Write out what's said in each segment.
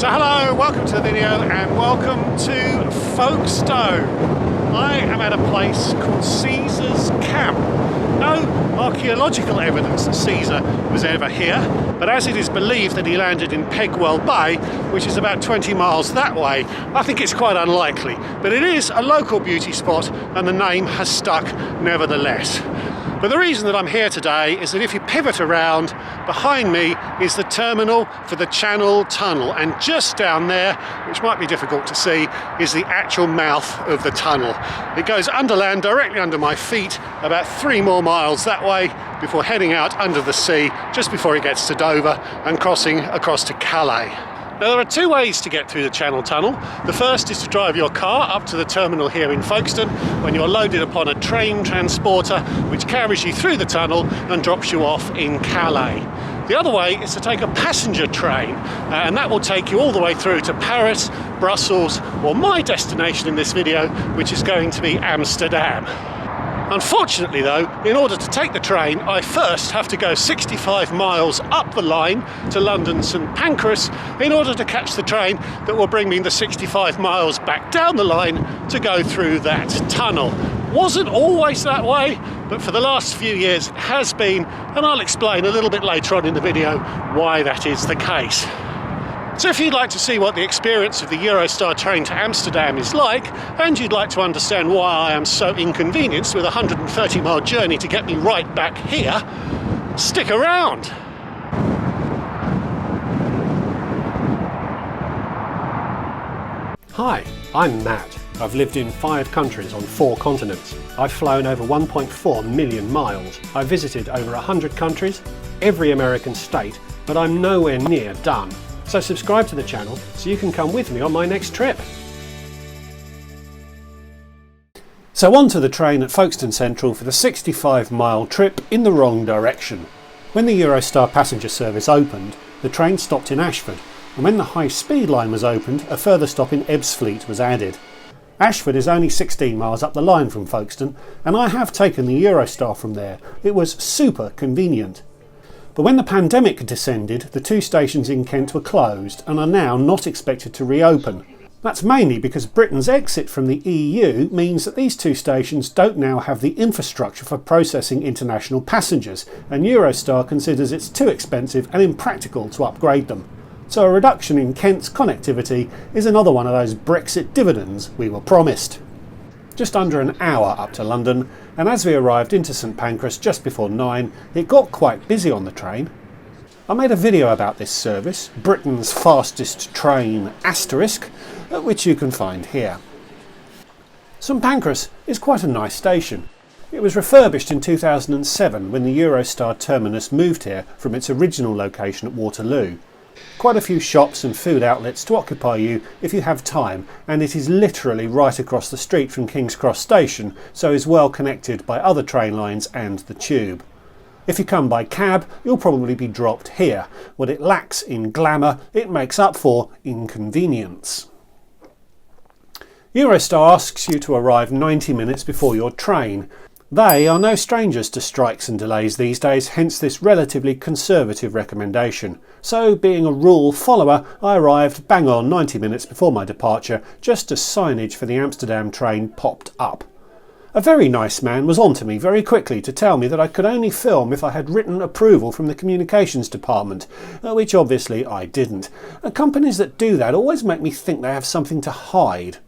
So hello, welcome to the video and welcome to Folkestone. I am at a place called Caesar's Camp. No archaeological evidence that Caesar was ever here, but as it is believed that he landed in Pegwell Bay, which is about 20 miles that way, I think it's quite unlikely. But it is a local beauty spot and the name has stuck nevertheless. But the reason that I'm here today is that if you pivot around, behind me is the terminal for the Channel Tunnel, and just down there, which might be difficult to see, is the actual mouth of the tunnel. It goes underland directly under my feet, about 3 more miles that way, before heading out under the sea just before it gets to Dover and crossing across to Calais. Now there are 2 ways to get through the Channel Tunnel. The first is to drive your car up to the terminal here in Folkestone when you're loaded upon a train transporter which carries you through the tunnel and drops you off in Calais. The other way is to take a passenger train and that will take you all the way through to Paris, Brussels, or my destination in this video, which is going to be Amsterdam. Unfortunately though, in order to take the train, I first have to go 65 miles up the line to London St Pancras in order to catch the train that will bring me the 65 miles back down the line to go through that tunnel. Wasn't always that way, but for the last few years it has been, and I'll explain a little bit later on in the video why that is the case. So if you'd like to see what the experience of the Eurostar train to Amsterdam is like, and you'd like to understand why I am so inconvenienced with a 130-mile journey to get me right back here, stick around. Hi, I'm Matt. I've lived in 5 countries on 4 continents. I've flown over 1.4 million miles. I've visited over 100 countries, every American state, but I'm nowhere near done. So subscribe to the channel so you can come with me on my next trip. So on to the train at Folkestone Central for the 65-mile trip in the wrong direction. When the Eurostar passenger service opened, the train stopped in Ashford, and when the high-speed line was opened, a further stop in Ebbsfleet was added. Ashford is only 16 miles up the line from Folkestone, and I have taken the Eurostar from there. It was super convenient. But when the pandemic descended, the 2 stations in Kent were closed and are now not expected to reopen. That's mainly because Britain's exit from the EU means that these 2 stations don't now have the infrastructure for processing international passengers, and Eurostar considers it's too expensive and impractical to upgrade them. So a reduction in Kent's connectivity is another one of those Brexit dividends we were promised. Just under an hour up to London, and as we arrived into St Pancras just before 9, it got quite busy on the train. I made a video about this service, Britain's fastest train asterisk, which you can find here. St Pancras is quite a nice station. It was refurbished in 2007 when the Eurostar terminus moved here from its original location at Waterloo. Quite a few shops and food outlets to occupy you if you have time, and it is literally right across the street from King's Cross Station, so is well connected by other train lines and the tube. If you come by cab, you'll probably be dropped here. What it lacks in glamour, it makes up for in convenience. Eurostar asks you to arrive 90 minutes before your train. They are no strangers to strikes and delays these days, hence this relatively conservative recommendation. So, being a rule follower, I arrived bang on 90 minutes before my departure, just as signage for the Amsterdam train popped up. A very nice man was on to me very quickly to tell me that I could only film if I had written approval from the communications department, which obviously I didn't. Companies that do that always make me think they have something to hide.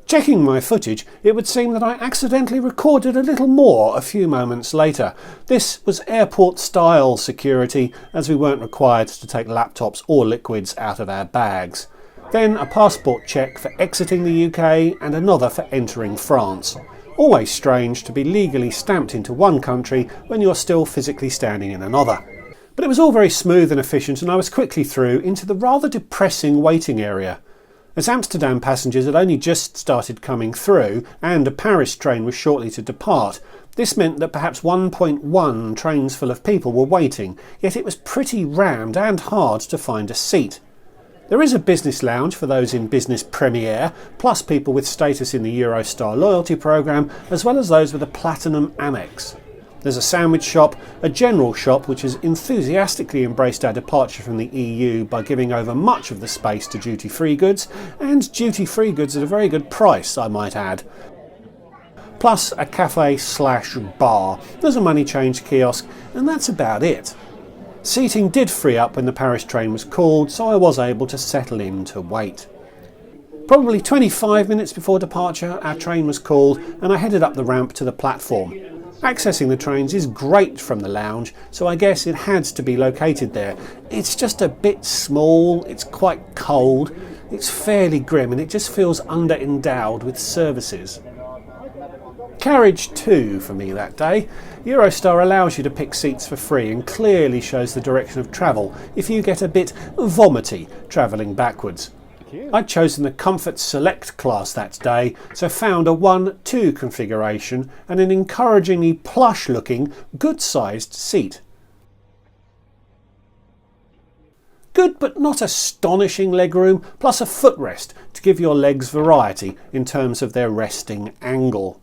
Checking my footage, it would seem that I accidentally recorded a little more a few moments later. This was airport-style security, as we weren't required to take laptops or liquids out of our bags. Then a passport check for exiting the UK and another for entering France. Always strange to be legally stamped into one country when you're still physically standing in another. But it was all very smooth and efficient, and I was quickly through into the rather depressing waiting area. As Amsterdam passengers had only just started coming through and a Paris train was shortly to depart, this meant that perhaps 1.1 trains full of people were waiting, yet it was pretty rammed and hard to find a seat. There is a business lounge for those in business Premier, plus people with status in the Eurostar loyalty programme, as well as those with a Platinum Amex. There's a sandwich shop, a general shop which has enthusiastically embraced our departure from the EU by giving over much of the space to duty-free goods, and duty-free goods at a very good price, I might add. Plus a cafe/bar. There's a money change kiosk, and that's about it. Seating did free up when the Paris train was called, so I was able to settle in to wait. Probably 25 minutes before departure, our train was called and I headed up the ramp to the platform. Accessing the trains is great from the lounge, so I guess it had to be located there. It's just a bit small, it's quite cold, it's fairly grim, and it just feels under-endowed with services. Carriage 2 for me that day. Eurostar allows you to pick seats for free and clearly shows the direction of travel if you get a bit vomity travelling backwards. I'd chosen the Comfort Select class that day, so found a 1-2 configuration and an encouragingly plush looking, good sized seat. Good but not astonishing legroom, plus a footrest to give your legs variety in terms of their resting angle.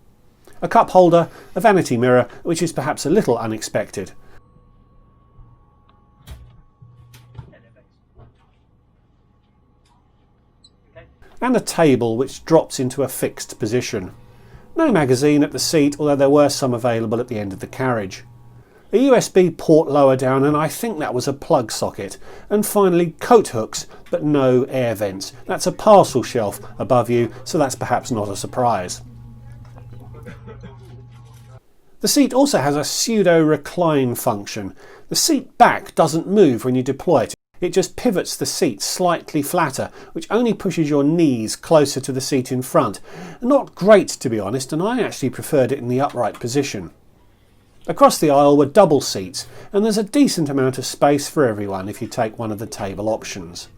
A cup holder, a vanity mirror, which is perhaps a little unexpected. And a table which drops into a fixed position. No magazine at the seat, although there were some available at the end of the carriage. A USB port lower down, and I think that was a plug socket. And finally coat hooks, but no air vents. That's a parcel shelf above you, so that's perhaps not a surprise. The seat also has a pseudo-recline function. The seat back doesn't move when you deploy it. It just pivots the seat slightly flatter, which only pushes your knees closer to the seat in front. Not great, to be honest, and I actually preferred it in the upright position. Across the aisle were double seats, and there's a decent amount of space for everyone if you take one of the table options.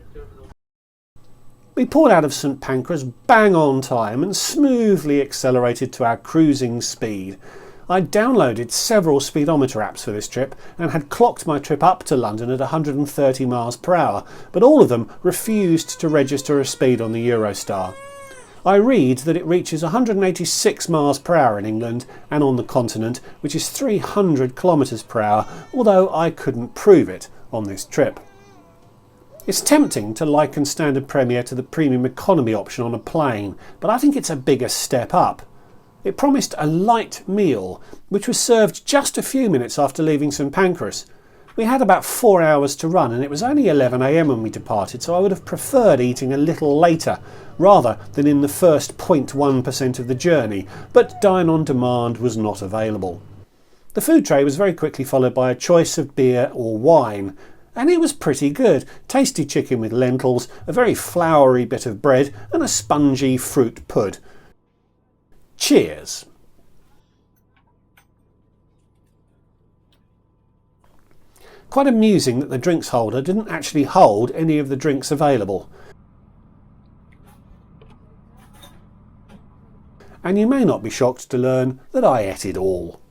We pulled out of St Pancras bang on time and smoothly accelerated to our cruising speed. I downloaded several speedometer apps for this trip and had clocked my trip up to London at 130 miles per hour, but all of them refused to register a speed on the Eurostar. I read that it reaches 186 miles per hour in England and on the continent, which is 300 kilometers per hour, although I couldn't prove it on this trip. It's tempting to liken Standard Premier to the Premium Economy option on a plane, but I think it's a bigger step up. It promised a light meal, which was served just a few minutes after leaving St Pancras. We had about 4 hours to run and it was only 11 AM when we departed, so I would have preferred eating a little later, rather than in the first 0.1% of the journey, but dine on demand was not available. The food tray was very quickly followed by a choice of beer or wine, and it was pretty good. Tasty chicken with lentils, a very floury bit of bread and a spongy fruit pud. Cheers! Quite amusing that the drinks holder didn't actually hold any of the drinks available. And you may not be shocked to learn that I ate it all.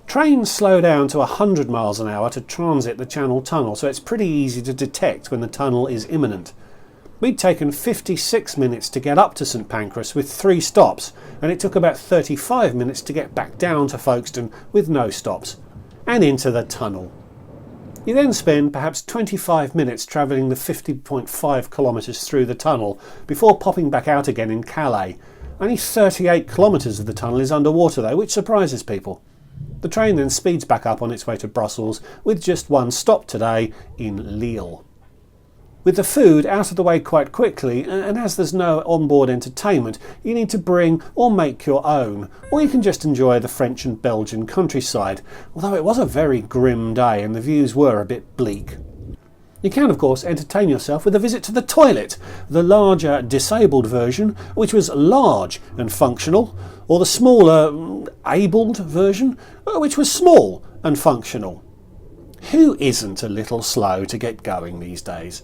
Trains slow down to 100 miles an hour to transit the Channel Tunnel, so it's pretty easy to detect when the tunnel is imminent. We'd taken 56 minutes to get up to St Pancras with 3 stops, and it took about 35 minutes to get back down to Folkestone with no stops, and into the tunnel. You then spend perhaps 25 minutes travelling the 50.5 kilometres through the tunnel before popping back out again in Calais. Only 38 kilometres of the tunnel is underwater though, which surprises people. The train then speeds back up on its way to Brussels with just 1 stop today in Lille. With the food out of the way quite quickly, and as there's no onboard entertainment, you need to bring or make your own, or you can just enjoy the French and Belgian countryside, although it was a very grim day and the views were a bit bleak. You can of course entertain yourself with a visit to the toilet, the larger disabled version, which was large and functional, or the smaller abled version, which was small and functional. Who isn't a little slow to get going these days?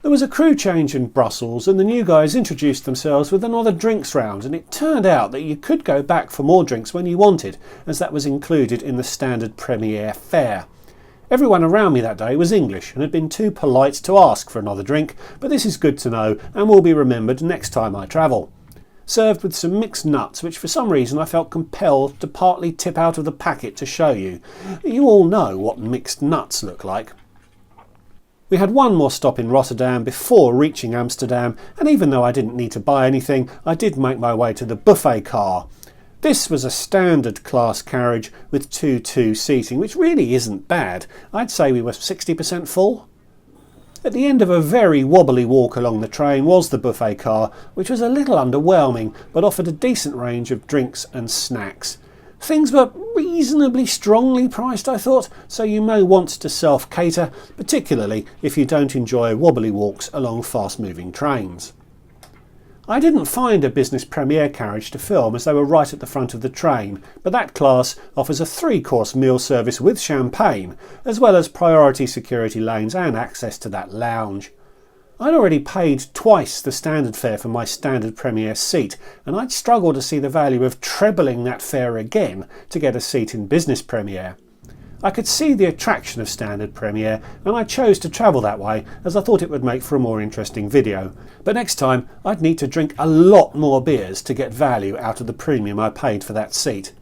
There was a crew change in Brussels and the new guys introduced themselves with another drinks round, and it turned out that you could go back for more drinks when you wanted, as that was included in the standard Premier fare. Everyone around me that day was English and had been too polite to ask for another drink, but this is good to know and will be remembered next time I travel. served with some mixed nuts, which for some reason I felt compelled to partly tip out of the packet to show you. You all know what mixed nuts look like. We had one more stop in Rotterdam before reaching Amsterdam, and even though I didn't need to buy anything, I did make my way to the buffet car. This was a standard class carriage with 2-2 seating, which really isn't bad. I'd say we were 60% full. At the end of a very wobbly walk along the train was the buffet car, which was a little underwhelming, but offered a decent range of drinks and snacks. Things were reasonably strongly priced, I thought, so you may want to self-cater, particularly if you don't enjoy wobbly walks along fast-moving trains. I didn't find a business premier carriage to film as they were right at the front of the train, but that class offers a 3-course meal service with champagne, as well as priority security lanes and access to that lounge. I'd already paid twice the standard fare for my standard premier seat, and I'd struggle to see the value of trebling that fare again to get a seat in business premier. I could see the attraction of standard premier, and I chose to travel that way as I thought it would make for a more interesting video. But next time I'd need to drink a lot more beers to get value out of the premium I paid for that seat.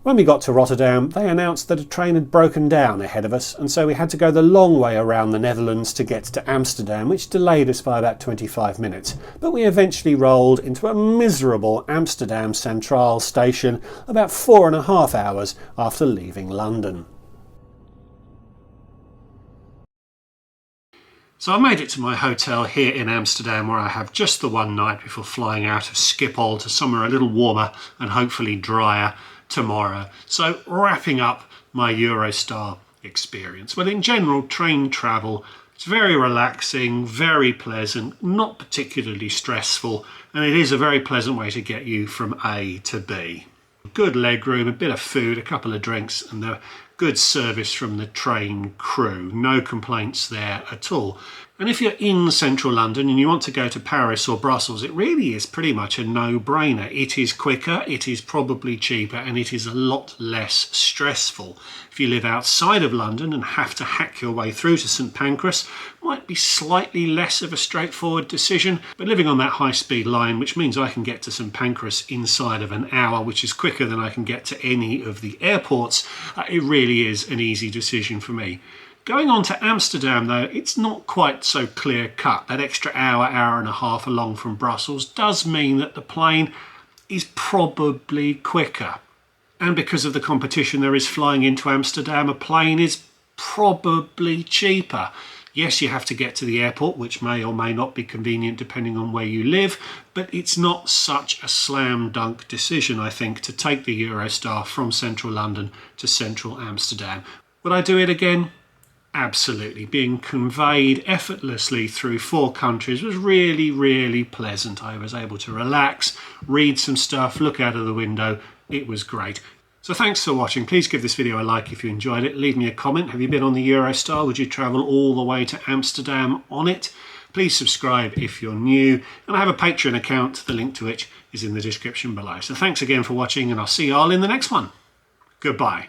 When we got to Rotterdam, they announced that a train had broken down ahead of us, and so we had to go the long way around the Netherlands to get to Amsterdam, which delayed us by about 25 minutes. But we eventually rolled into a miserable Amsterdam Centraal station about 4.5 hours after leaving London. So I made it to my hotel here in Amsterdam, where I have just the one night before flying out of Schiphol to somewhere a little warmer and hopefully drier tomorrow. So wrapping up my Eurostar experience. Well, in general, train travel, it's very relaxing, very pleasant, not particularly stressful, and it is a very pleasant way to get you from A to B. Good legroom, a bit of food, a couple of drinks, and the good service from the train crew. No complaints there at all. And if you're in central London and you want to go to Paris or Brussels, it really is pretty much a no-brainer. It is quicker, it is probably cheaper, and it is a lot less stressful. If you live outside of London and have to hack your way through to St Pancras, might be slightly less of a straightforward decision, but living on that high-speed line, which means I can get to St Pancras inside of an hour, which is quicker than I can get to any of the airports, it really is an easy decision for me. Going on to Amsterdam, though, it's not quite so clear-cut. That extra hour, hour and a half along from Brussels does mean that the plane is probably quicker. And because of the competition there is flying into Amsterdam, a plane is probably cheaper. Yes, you have to get to the airport, which may or may not be convenient depending on where you live, but it's not such a slam dunk decision, I think, to take the Eurostar from central London to central Amsterdam. Would I do it again? Absolutely. Being conveyed effortlessly through 4 countries was really, really pleasant. I was able to relax, read some stuff, look out of the window. It was great. So thanks for watching. Please give this video a like if you enjoyed it. Leave me a comment. Have you been on the Eurostar? Would you travel all the way to Amsterdam on it? Please subscribe if you're new. And I have a Patreon account, the link to which is in the description below. So thanks again for watching, and I'll see you all in the next one. Goodbye.